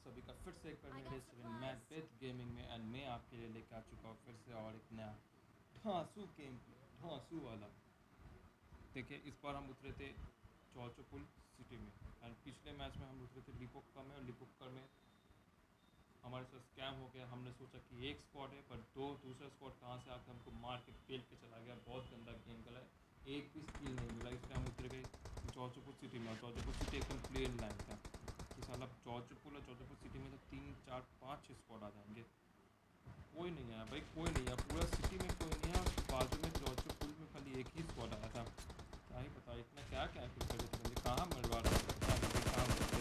सभी का फिर से एक बार मेरे सेवन मैन विद गेमिंग में एंड मैं आपके लिए लेकर आ चुका हूँ फिर से और एक नया ढांसू गेम ढांसू वाला। देखिए इस बार हम उतरे थे चौचोपुल सिटी में एंड पिछले मैच में हम उतरे थे लिपोक्का में और लिपोक्का में हमारे साथ स्कैम हो गया। हमने सोचा कि एक स्क्वाड है पर दो दूसरा स्क्वाड कहाँ से आकर हमको मार के पेल के चला गया। बहुत गंदा गेम खेला है, एक भी स्किल नहीं मिला, इसलिए हम उतर गए चौचोपुल सिटी में। और चौचोपुल सिटी एकदम प्लेन लाइन था कि साला चौचोपुल और चौचोपुल सिटी में तो 3 4 5 6 स्क्वाड आ जाएंगे। कोई नहीं आया भाई, कोई नहीं आया, पूरा सिटी में कोई नहीं आया। बाजू में चौचोपुल में खाली एक ही स्क्वाड आया था। क्या ही पता इतना क्या क्या फिर कर रहे थे बंदे, कहाँ मरवा रहे थे पता नहीं भाई, काम करते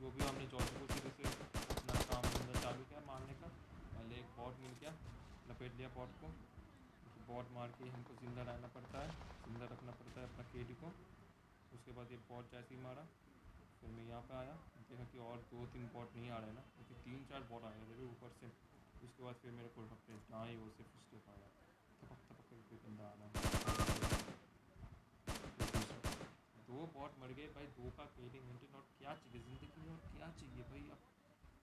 जो भी। हमने चौचोपुल सिटी से अपना काम धंधा चालू किया मारने का। पहले एक बॉट मिल गया, लपेट लिया बॉट को, क्योंकि बॉट मार के ही हमको ज़िंदा रहना पड़ता है, ज़िंदा रखना पड़ता है अपना केडी को। उसके बाद ये बॉट जैसे ही मारा फिर मैं यहाँ पे आया, देखा कि और 2 3 बॉट नहीं आ रहे ना, क्योंकि 3 4 बॉट आ रहे थे ऊपर से। उसके बाद फिर मेरे को अपने दाएँ ओर से फिस्टे पाया, थपक थपक करके बंदा आ रहा है। फिर दूसरा 2 बॉट मर गए भाई, 2 का केडी मेंटेन। और क्या चाहिए ज़िंदगी में, और क्या चाहिए भाई, अब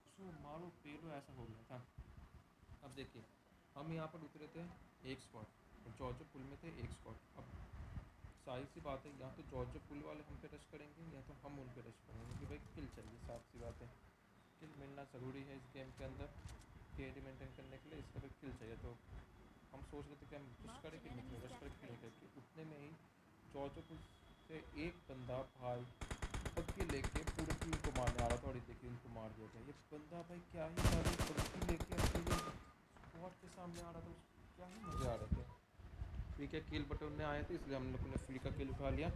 उसको मारो पेलो, ऐसा हो गया था। अब देखिए हम यहाँ पर उतरे थे एक स्क्वाड और जॉर्जो पुल में थे एक स्क्वाड। अब सारी सी बात है, या तो जॉर्जो पुल वाले हम पे रश करेंगे या तो हम उन पे रश करेंगे कि भाई किल चाहिए। साफ सी बात है, किल मिलना ज़रूरी है इस गेम के अंदर। केडी मेंटेन करने के लिए इसका भी किल चाहिए। तो हम सोच रहे थे कि हम पुश करें कि नहीं करें, रश करें कि नहीं करें, कि उतने में ही जॉर्जो पुल से एक बंदा भाई बग्गी लेके पूरे टीम को मारने आ रहा था। और देखिए इनको मार दिया गया। ये बंदा भाई क्या ही सारी बग्गी लेके अकेले स्क्वाड के सामने आ रहा था, उसको क्या ही मज़े आ रहे थे। फ्री के किल बटन में आए थे इसलिए हम लोग ने फ्री का किल उठा लिया।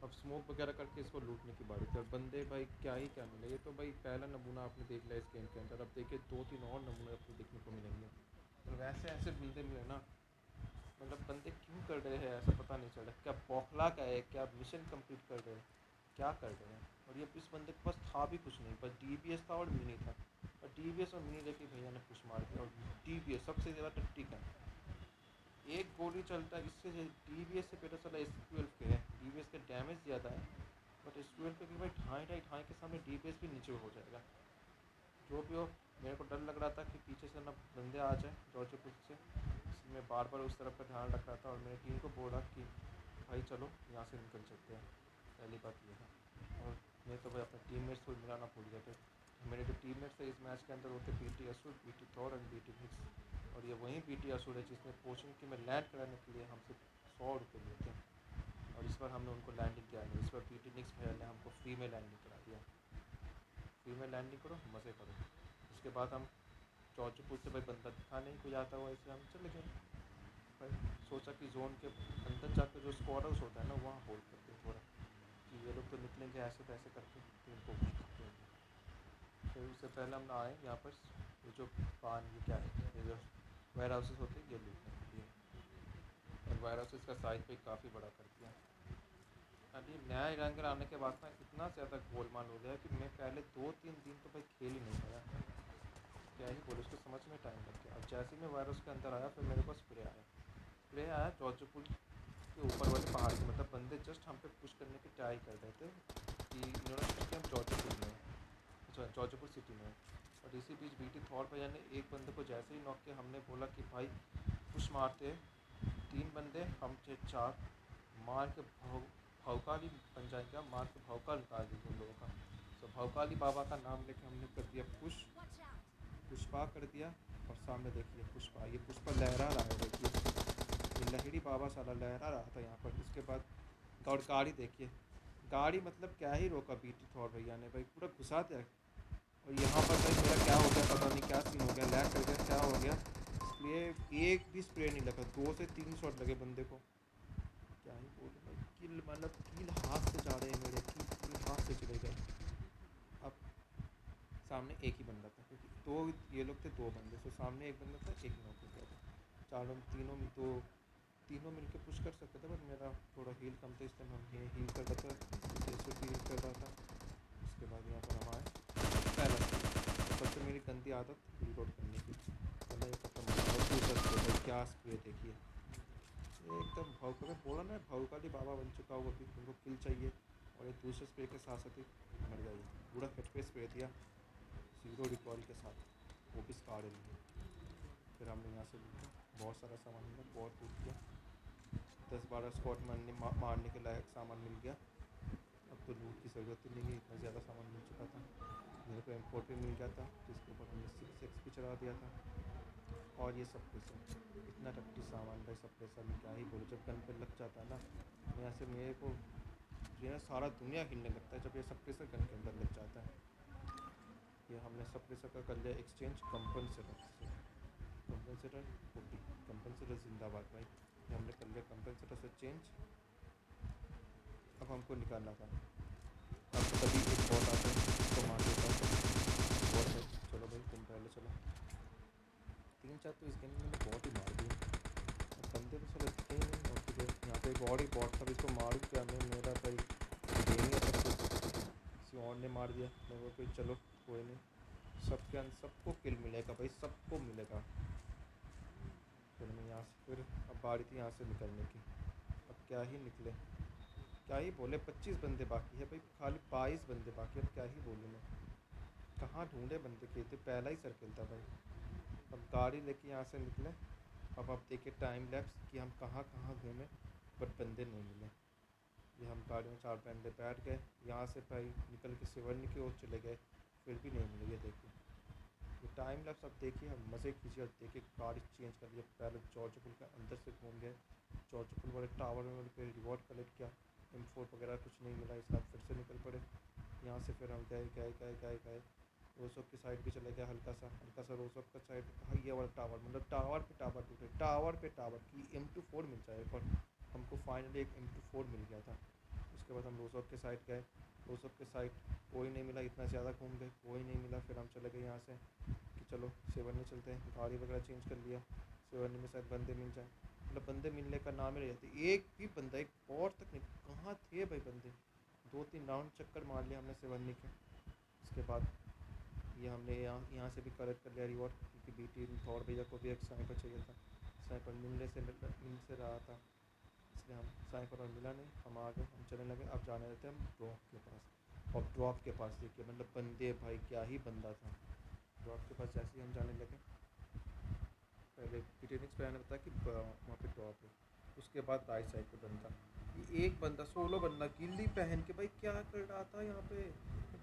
अब स्मोक वगैरह करके इसको लूटने की बारी थी। और बंदे भाई क्या ही क्या मिले, ये तो भाई पहला नमूना आपने देख लिया इस गेम के अंदर। अब देखिए 2 3 और नमूने आपको देखने को मिलेंगे। और वैसे ऐसे बंदे मिले ना, मतलब बंदे क्यों कर रहे हैं ऐसा पता नहीं चल रहा। क्या बौखला का है, क्या मिशन कंप्लीट कर रहे हैं, क्या कर रहे हैं। और ये इस बंदे के पास था भी कुछ नहीं, बस DBS था और मिनी था। और DBS और मिनी लेके भैया ने पुश मार दिया। और DBS सबसे ज़्यादा टट्टी का एक गोली चलता है इससे। DBS से बेटर चला S12 के है। DBS का डैमेज ज़्यादा है बट S12 के भाई ढाई के सामने DBS भी नीचे हो जाएगा। जो भी हो, मेरे को डर लग रहा था कि पीछे से ना बंदे आ जाए जॉर्जपुर से, इसलिए मैं बार बार उस तरफ का ध्यान रख रहा था। और मेरी टीम को बोला कि भाई चलो यहाँ से निकल चलते हैं। पहली बात ये है। और मैं तो भाई अपने टीममेट्स को मिलाना भूल गए थे। मेरे जो टीममेट्स थे इस मैच के अंदर होते BT असुर, BT Thor and BT mix. और ये वही BT असुर है जिसने कोचिंग की में लैंड कराने के लिए हमसे 100 रुपये लिए थे। और इस बार हमने उनको लैंडिंग किया नहीं, इस बार BT निक्स भैया ने हमको फ्री में लैंडिंग करा दिया। फ्री में लैंडिंग करो, मज़े करो। उसके बाद हम चौचोपुर से भाई बंदा दिखा नहीं कोई आता हुआ, इसलिए हम चले गए भाई। सोचा कि जोन के अंदर जाकर जो स्क्वाडर्स होता है ना वहाँ होल्ड करते हैं थोड़ा, कि ये लोग तो निकलेंगे ऐसे तैसे करके, तो इनको फिर उससे पहले हम आए यहाँ पर। ये जो ये क्या है, ये जो वेयर हाउसेस होते हैं ये लूटने के लिए। और वेयर हाउसेस का साइज भी काफ़ी बड़ा कर दिया। अभी नया रैंकर आने के बाद ना इतना ज़्यादा गोलमाल हो गया कि मैं पहले 2 3 दिन तो भाई खेल ही नहीं पाया। क्या ही बोले, उसको समझ में टाइम लग गया। अब जैसे ही मैं वायरस के अंदर आया फिर मेरे पास स्प्रे आया जॉर्जपुर के ऊपर वाले पहाड़ के। मतलब बंदे जस्ट हम पे पुश करने की ट्राई कर रहे थे कि इन्होंने सोचा कि हम जॉर्जपुर में हैं, अच्छा जॉर्जपुर सिटी में। और इसी बीच BT थॉर भैया ने एक बंदे को जैसे ही नॉक किया, हमने बोला कि भाई पुश मारते। 3 बंदे हम थे 4, मार के भौकाली बन जाएगा, मार के भौका निकाल दीजिए उन लोगों का। तो भौकाली बाबा का नाम लेके हमने कर दिया पुश, पुष्पा कर दिया। और सामने देखिए पुष्पा, ये पुष्पा लहरा रहा है देखिए, ये लहरी बाबा साला लहरा रहा था यहाँ पर। इसके बाद और गाड़ी देखिए, गाड़ी मतलब क्या ही रोका BT थॉर भैया ने भाई, पूरा घुसा दिया। और यहाँ पर भाई मेरा क्या हो गया पता नहीं, क्या सीन हो गया, लैग कर गया, क्या हो गया। इसलिए एक भी स्प्रे नहीं लगा, 2 से 3 शॉट लगे बंदे को। क्या ही बोलूँ भाई, किल मतलब किल हाथ से जा रहे हैं मेरे, किल हाथ से चले गए। अब सामने एक ही बंदा था, क्योंकि ये लोग थे 2 बंदे, तो सामने एक बंदा था, एक नॉक हो गया था। तीनों मिलकर पुश कर सकते थे, बट मेरा थोड़ा हील कम था इसलिए हम हील कर रहा था, जैसे भी हील कर रहा था। उसके बाद यहाँ पर हम आए, पहला सबसे मेरी गंदी आदत रीलोड करने की, वरना ये खत्म हो गया। और दूसरा स्प्रे, क्या स्प्रे देखिए, ये एकदम भाव में बोला ना, भावकाली बाबा बन चुका हुआ भी, उनको किल चाहिए। और एक दूसरे स्प्रे के साथ साथ ही मर गया, ये पूरा कट पे स्प्रे दिया। 0 रिकॉल के साथ, वो भी स्कार लिए। फिर हमने यहाँ से लूटा, बहुत सारा सामान मिला, बहुत लूट किया, 10-12 स्क्वाड मारने के लायक सामान मिल गया। अब तो लूट की ज़रूरत ही नहीं है, इतना ज़्यादा सामान मिल चुका था। मेरे को इम्पोर्ट भी मिल गया था, जिसके ऊपर हमने 6x भी चढ़ा दिया था। और ये सब प्रेशर, इतना टट्टी सामान भाई, सब प्रेशर में क्या ही बोलो। जब गन पे लग जाता है ना, यहाँ से मेरे को जो है सारा दुनिया हिलने लगता है, जब ये सब प्रेशर गन के अंदर लग जाता है। ये हमने सब प्रेशर का कर लिया एक्सचेंज कंपनसेटर से। कंपनसेटर ओपी, कंपनसेटर जिंदाबाद भाई। ये हमने कर लिया कंपनसेटर से चेंज। अब हमको निकालना था, अब तभी एक बॉट आता है, उसको मार देता है। बॉट है, चलो भाई तुम पहले चलो। 3-4 तो इस गेम में मैंने बहुत ही मार दिए, बंदे तो चलो दिखे ही नहीं। और फिर यहाँ पे एक और ही बॉट था, इसको मारूँ क्या मैं, मेरा भाई गेम ही सब कुछ किसी और ने मार दिया। मैं वो कोई चलो कोई नहीं, सबके अंदर सबको किल मिलेगा भाई, सबको मिलेगा। फिर मैं यहाँ से फिर अब बारी थी यहाँ से निकलने की, अब क्या ही निकले, क्या ही बोले। 25 बंदे बाकी है भाई, खाली 22 बंदे बाकी, अब क्या ही बोलूँ मैं। कहाँ ढूंढे बंदे के, थे पहला ही सर्किल था भाई। अब गाड़ी लेके यहाँ से निकले, अब आप देखिए टाइम लैप्स कि हम कहाँ कहाँ घूमे, बट बंदे नहीं मिले। ये हम गाड़ी में 4 बंदे बैठ गए, यहाँ से भाई निकल के सिवरनी की ओर चले गए, फिर भी नहीं मिले। ये देखिए ये टाइम लैप्स, अब देखिए हम मज़े कीजिए और देखिए गाड़ी चेंज कर लिया। पहले जॉर्ज पुल के अंदर से घूम गए, जॉर्ज पुल वाले टावर में पे रिवॉर्ड कलेक्ट किया, M4 वगैरह कुछ नहीं मिला, इसके बाद फिर से निकल पड़े। यहाँ से फिर हम गए गए गए गए गए रोसोप की साइड भी चले गया, हल्का सा रोसोप का साइड। हाँ ये वाला टावर, मतलब टावर पे टावर टूटे, टावर पे टावर की M24 मिल जाए। और हमको फाइनली एक M24 मिल गया था। उसके बाद हम रोसोप के साइड गए, रोसोप के साइड कोई नहीं मिला, इतना ज़्यादा घूम गए कोई नहीं मिला। फिर हम चले गए यहाँ से कि चलो सिवरनी चलते हैं, गाड़ी वगैरह चेंज कर लिया, सिवरनी में शायद बंदे मिल जाए। मतलब बंदे मिलने का नाम ही नहीं रहती, एक भी बंदा एक और तक नहीं, कहाँ थे भाई बंदे। 2-3 राउंड चक्कर मार लिया हमने सिवरनी के। उसके बाद ये हमने यहाँ से भी कलेक्ट कर लिया रिवॉर्ड, क्योंकि BT थॉर भैया को भी एक स्नाइपर चाहिए था। स्नाइपर मिल से रहा था, इसलिए हम स्नाइपर और मिला नहीं, हम आ गए, हम चलने लगे। अब जाने देते हम ड्रॉप के पास। और ड्रॉप के पास देखिए मतलब बंदे भाई क्या ही बंदा था। ड्रॉप के पास जैसे ही हम जाने लगे, पहले पिटेनिक्स पे आने बताया कि वहाँ पे ड्रॉप है, उसके बाद राइट साइड पे बंदा, ये एक बंदा सोलो बंदा गिल्ली पहन के भाई क्या कर रहा था यहाँ पे।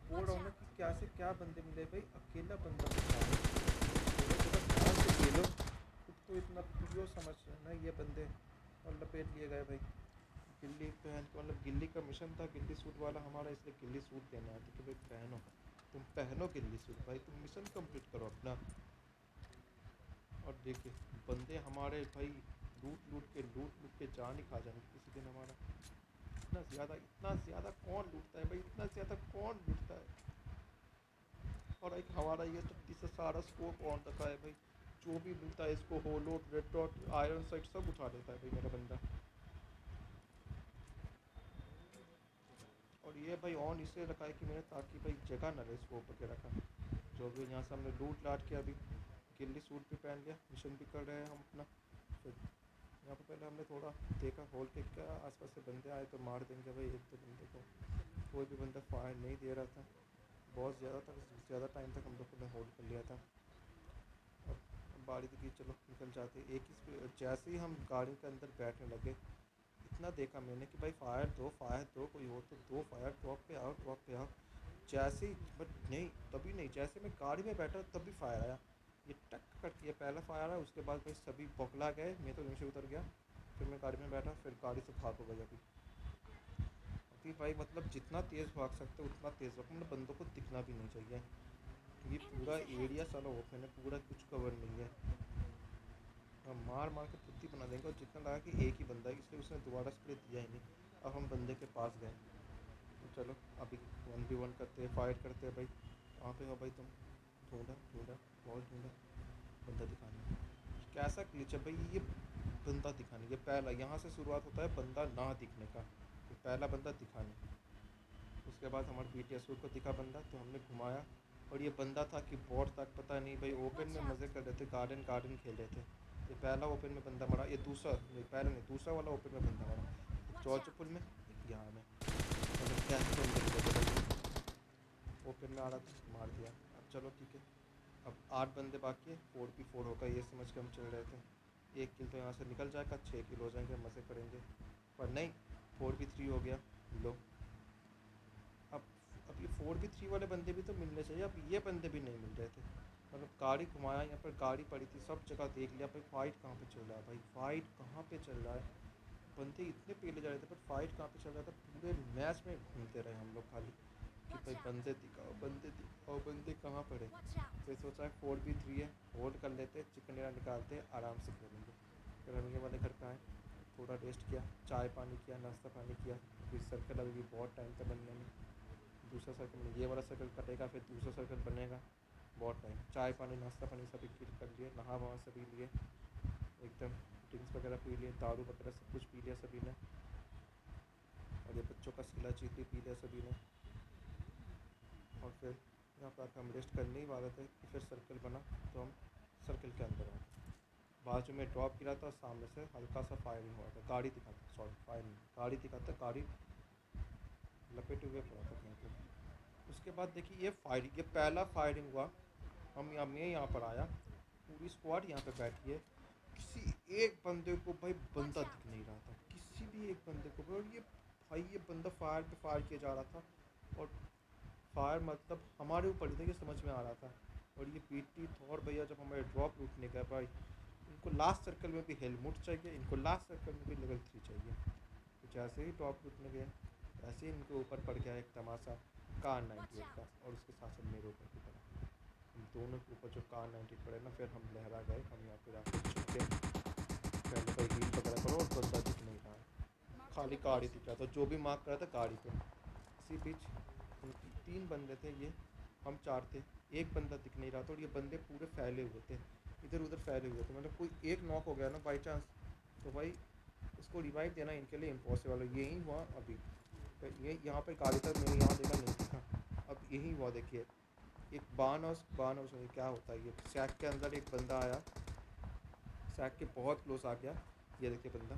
बोल रहा हूँ ना कि क्या से क्या बंदे मिले भाई, अकेला बंदा ध्यान से खेलो, खुद को इतना प्रियो समझ ना ये बंदे, और लपेट लिए गए भाई गिल्ली पहन के। मतलब गिल्ली का मिशन था गिल्ली सूट वाला हमारा, इसलिए गिल्ली सूट देने आया था कि भाई पहनो, तुम पहनो गिल्ली सूट भाई, तुम मिशन कंप्लीट करो अपना। और देखिए बंदे हमारे भाई लूट के जान ही खा जाएंगे किसी दिन हमारा। इतना ज़्यादा कौन लूटता है भाई, इतना ज़्यादा कौन लूटता है। और एक हमारा ये टट्टी से सारा स्कोप ऑन रखा है भाई, जो भी मिलता है इसको होलो रेड डॉट आयरन साइट सब उठा लेता है भाई मेरा बंदा। और ये भाई ऑन इसलिए रखा है कि मैंने, ताकि भाई जगह ना रहे स्कोप वगैरह का। जो भी यहाँ से हमने लूट लाट के अभी गिल्ली सूट भी पहन लिया, मिशन भी कर रहे हैं हम अपना। फिर यहाँ पर पहले हमने थोड़ा देखा होल के क्या आसपास से बंदे आए तो मार देंगे भाई एक दो बंदे को। कोई भी बंदा फायर नहीं दे रहा था, बहुत ज़्यादा टाइम तक हम लोग ने होल्ड कर लिया था। अब बारी थी कि चलो निकल जाते। एक ही जैसे ही हम गाड़ी के अंदर बैठने लगे, इतना देखा मैंने कि भाई फायर दो कोई हो तो दो फायर, ड्रॉप पे आओ। जैसे ही बट नहीं, तभी नहीं, जैसे मैं गाड़ी में बैठा तभी फायर आया। ये टक करके पहला फायर आया, उसके बाद भाई सभी बौखला गए, मैं तो नीचे उतर गया। फिर मैं गाड़ी में बैठा, फिर गाड़ी से भाग हो गई। अभी भाई मतलब जितना तेज़ भाग सकते उतना तेज़ भाग, मतलब बंदों को दिखना भी नहीं चाहिए। ये पूरा एरिया साला ओपन है, पूरा कुछ कवर नहीं है। हम मार मार के पुत्ती बना देंगे। और जितना लगा कि एक ही बंदा है, इसलिए उसने दोबारा स्प्रे दिया ही नहीं। अब हम बंदे के पास गए, तो चलो अभी 1v1 करते हैं, फाइट करते हैं भाई। कहाँ पे हो भाई तुम, बहुत ढूंढा, बंदा दिखाने। कैसा ग्लिच है भाई ये, बंदा दिखाने, ये पहला यहाँ से शुरुआत होता है बंदा ना दिखने का, तो पहला बंदा दिखाने। उसके बाद हमारे BTS को दिखा बंदा, तो हमने घुमाया। और ये बंदा था कि बॉट तक पता नहीं भाई, ओपन में मज़े कर रहे थे, गार्डन खेल रहे थे। ये पहला ओपन में बंदा मरा, ये दूसरा नहीं, पहला नहीं दूसरा वाला ओपन में बंदा मरा, एक चौचपुल में एक यहाँ में। मतलब क्या ओपन में आ रहा था, मार दिया। अब चलो ठीक है, अब 8 बंदे बाकी है, 4v4 होगा ये समझ के हम चल रहे थे। 1 किल तो यहाँ से निकल जाएगा, 6 किल हो जाएंगे, मज़े करेंगे। पर नहीं, 4v3 हो गया। लो, अब अब ये 4v3 वाले बंदे भी तो मिलने चाहिए, अब ये बंदे भी नहीं मिल रहे थे। मतलब गाड़ी घुमाया, यहाँ पर गाड़ी पड़ी थी, सब जगह देख लिया भाई, फाइट कहाँ पे चल रहा है, भाई फाइट कहाँ पे चल रहा है। बंदे इतने पीले जा रहे थे, पर फाइट कहाँ पे चल रहा था, पूरे मैच में घूमते रहे हम लोग खाली कि भाई बंदे दिखाओ, बंदे दिखाओ, बंदे कहाँ पड़े। फिर सोचा है 4v3 है, होल्ड कर लेते, चिकन डिनर निकालते, आराम से खेलेंगे। फिर हम ये वाले घर पे आए, थोड़ा रेस्ट किया, चाय पानी किया, नाश्ता पानी किया। फिर सर्कल अभी भी बहुत टाइम था बनने में, दूसरा सर्कल में ये वाला सर्कल कटेगा, फिर दूसरा सर्कल बनेगा, बहुत टाइम। चाय पानी नाश्ता पानी सभी कर लिए, नहा वहा सभी लिए, एकदम ड्रिंक्स वगैरह पी लिए, दारू वगैरह सब कुछ पी लिया सभी ने। और ये बच्चों का सिला चीज भी पी लिया सभी ने। और फिर यहाँ पर आकर हम रेस्ट करने ही वाले थे कि फिर सर्कल बना, तो हम सर्कल के अंदर आए। बाजू में ड्रॉप गिरा था, सामने से हल्का सा फायरिंग हुआ था, गाड़ी दिखा था, सॉरी फायरिंग, गाड़ी दिखा था, गाड़ी लपेटे हुए पड़ा था कहीं पे। उसके बाद देखिए ये फायरिंग, ये पहला फायरिंग हुआ। मैं यहाँ पर आया, पूरी स्क्वाड यहाँ पे बैठी है, किसी एक बंदे को भाई बंदा दिख नहीं रहा था, किसी भी एक बंदे को। और ये भाई ये बंदा फायर पे फायर किया जा रहा था, और फायर मतलब हमारे ऊपर ही था, ये समझ में आ रहा था। और ये पीटी थॉर भैया जब हमारे ड्रॉप लूटने गए भाई, इनको लास्ट सर्कल में भी हेलमेट चाहिए, इनको लास्ट सर्कल में भी लेवल 3 चाहिए। तो जैसे ही ड्रॉप लूटने गए, ऐसे ही इनके ऊपर पड़ गया एक तमाशा कार 98 का, और उसके साथ साथ मेरे ऊपर भी पड़ा। हम दोनों के ऊपर जो कार 98 पड़े ना, फिर हम लहरा गए, हम यहाँ पे जाकर छुपके पहले भाई हील वगैरह करो, और बंदा दिख नहीं रहा है, खाली गाड़ी दिख रहा था, जो भी मार्क करा था गाड़ी पे। इसी बीच उनकी 3 बंदे थे, ये हम 4 थे, एक बंदा दिख नहीं रहा था, और ये बंदे पूरे फैले हुए थे, इधर उधर फैले हुए थे। मतलब कोई एक नॉक हो गया ना बाई चांस, तो भाई इसको रिवाइव देना इनके लिए इम्पॉसिबल है। यही हुआ अभी, तो ये यहाँ पे गाड़ी तक मैंने यहाँ देखा नहीं दिखा, अब यही हुआ। देखिए एक बान हाउस में क्या होता है, ये सैक के अंदर एक बंदा आया, सैक के बहुत क्लोज आ गया। ये देखिए बंदा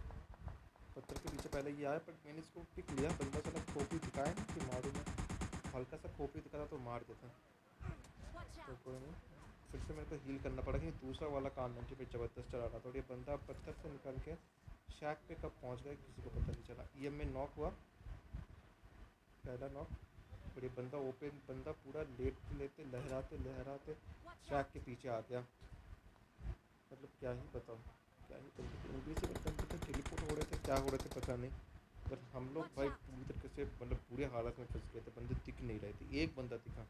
पत्थर के पीछे पहले ये आया, पर मैंने इसको पिक लिया। बंदा चला खोपड़ी दिखाया ना कि मारूँ मैं, हल्का सा खोपड़ी दिखा था तो मार देता, तो कोई नहीं। फिर से मेरे को हील करना पड़ा, कि दूसरा वाला काम नहीं पे ज़बरदस्त चला रहा था, और ये बंदा पत्थर से निकल के शैक पे कब पहुंच गए किसी को पता नहीं चला। ये में नॉक हुआ, पहला नॉक। और ये बंदा ओपन, बंदा पूरा लेटते लेते लहराते लहराते शैक के पीछे आ गया। मतलब क्या ही बताऊँ, क्या ही बंदे इनविजिबल बंदे थे, टेलीपोर्ट हो रहे थे, क्या हो रहे थे पता नहीं। पर हम लोग भाई पूरी तरीके से मतलब पूरे हालत में फंस गए थे, बंदे दिख नहीं रहे थे। एक बंदा दिखा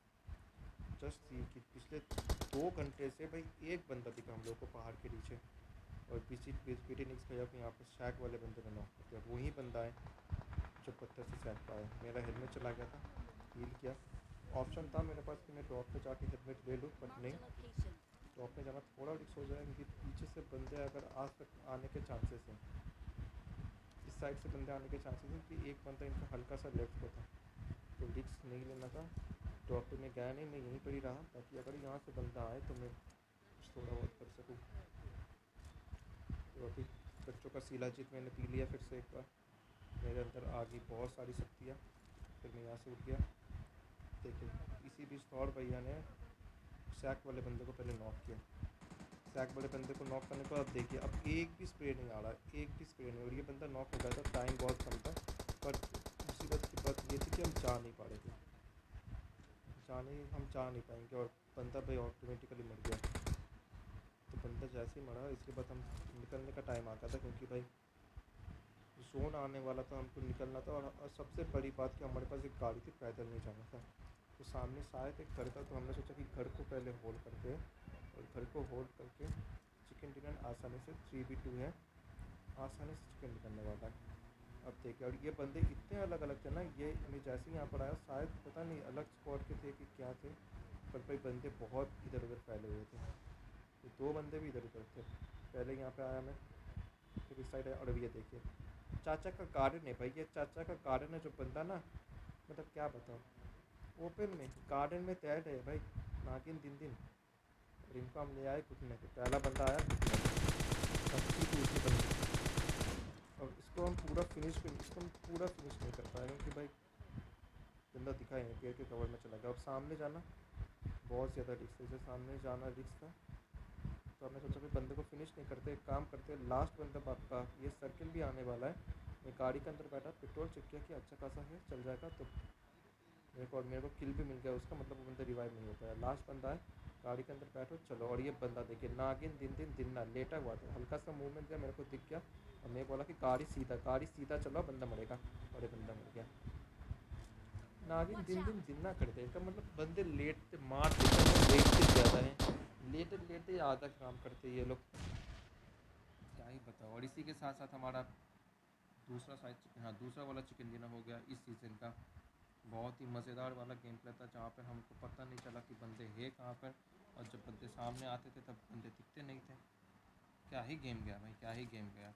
जस्ट थी कि पिछले 2 घंटे से भाई एक बंदा दिखा हम लोग को पहाड़ के नीचे। और पीछे पीटी निक्स भैया को यहाँ पर शैक वाले बंदे ने नॉक कर दिया, वही बंदा है जो पत्थर से शैक पाया। मेरा हेलमेट चला गया था, हील किया। ऑप्शन था मेरे पास कि मैं ड्रॉप पे जाके हेलमेट ले लूँ, बट नहीं, ड्रॉप पे जाना थोड़ा रिक्स हो जाएगा, क्योंकि पीछे से बंदे अगर आज तक आने के चांसेस हैं, इस साइड से बंदे आने के चांसेस हैं, कि एक बंदा इनका हल्का सा लेफ्ट पे था, तो रिक्स नहीं लेना था। ड्रॉप पे मैं गया नहीं, मैं यहीं पर ही रहा, ताकि अगर यहाँ से बंदा आए तो मैं कुछ थोड़ा बहुत कर सकूँ। तो अभी बच्चों का सीला जीत मैंने पी लिया फिर से एक बार, मेरे अंदर आ गई बहुत सारी शक्तियाँ। फिर मैं यहाँ से उठ गया। देखिए इसी बीच थॉर भैया ने सैक वाले बंदे को पहले नॉक किया। सैक वाले बंदे को नॉक करने के बाद देखिए अब एक भी स्प्रे नहीं आ रहा है, एक भी स्प्रे नहीं। और ये बंदा नॉक हो गया था, टाइम बहुत कम था। पर मुसीबत की बात ये थी कि हम जा नहीं पा रहे थे, हम जा नहीं पाएंगे, और बंदा भाई ऑटोमेटिकली मर गया। तो बंदा जैसे ही मरा, इसके बाद हम निकलने का टाइम आ गया था, क्योंकि भाई जोन आने वाला था, हमको निकलना था। और सबसे बड़ी बात कि हमारे पास एक गाड़ी थी, पैदल नहीं जाना था। तो सामने शायद एक घर था, तो हमने सोचा कि घर को पहले होल्ड करके, और घर को होल्ड करके चिकन डिनर आसानी से 3v2 है, आसानी से चिकन निकलने वाला है। अब देखिए, और ये बंदे इतने अलग अलग थे ना, ये मैं जैसे ही यहाँ पर आया, शायद पता नहीं अलग स्क्वाड के थे कि क्या थे, पर भाई बंदे बहुत इधर उधर फैले हुए थे। तो 2 बंदे भी इधर उधर थे। पहले यहाँ पे आया मैं, फिर इस साइड आया, और अभी ये देखिए चाचा का गार्डन है भाई, ये चाचा का गार्डन है जो बंदा ना, मतलब क्या बताऊँ, ओपन में गार्डन में तैर है भाई, नागिन दिन दिन। और इनको हम ले आए घुटने पे, पहला बंदा आया घुटने पे, सबकी दूसरी बंदी। और इसको हम पूरा फिनिश नहीं कर पाए, क्योंकि भाई बंदा दिखा ही नहीं, पेड़ के कवर में चला गया। अब सामने जाना बहुत ज़्यादा रिस्क है, जैसे सामने जाना रिस्क था, तो हमने सोचा कि बंदे को फिनिश नहीं करते, एक काम करते, लास्ट बंदा बाका, ये सर्किल भी आने वाला है। मैं गाड़ी के अंदर बैठा, पेट्रोल चेक किया कि अच्छा खासा है, चल जाएगा, तो मेरे को किल भी मिल गया उसका, मतलब वो बंदा रिवाइव नहीं हो पाया। लास्ट बंदा है, गाड़ी के अंदर बैठो चलो। और ये बंदा देखिए नागिन दिन दिन दिन ना लेटा हुआ था, हल्का सा मूवमेंट किया, मेरे को दिख गया, और मेरे को बोला कि गाड़ी सीधा चलो, बंदा मरेगा, और ये बंदा मर गया। नागिन दिन दिन दिन ना करते, इसका मतलब बंदे लेटते मारते लेटते ज़्यादा हैं, लेटे लेटे आधा काम करते ये लोग। क्या ही बताओ। और इसी के साथ साथ हमारा दूसरा साइड चिकन, हाँ दूसरा वाला चिकन डिनर हो गया इस सीज़न का। बहुत ही मज़ेदार वाला गेम प्ले था, जहाँ पर हमको पता नहीं चला कि बंदे हैं कहाँ पर, और जब बंदे सामने आते थे तब बंदे दिखते नहीं थे। क्या ही गेम गया भाई, क्या ही गेम गया।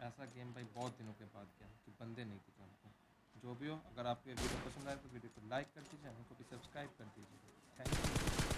ऐसा गेम भाई बहुत दिनों के बाद गया कि बंदे नहीं दिखे हमको। जो भी हो, अगर आपको ये वीडियो पसंद आए तो वीडियो को लाइक कर दीजिए, हमको भी सब्सक्राइब कर दीजिए। Thank you.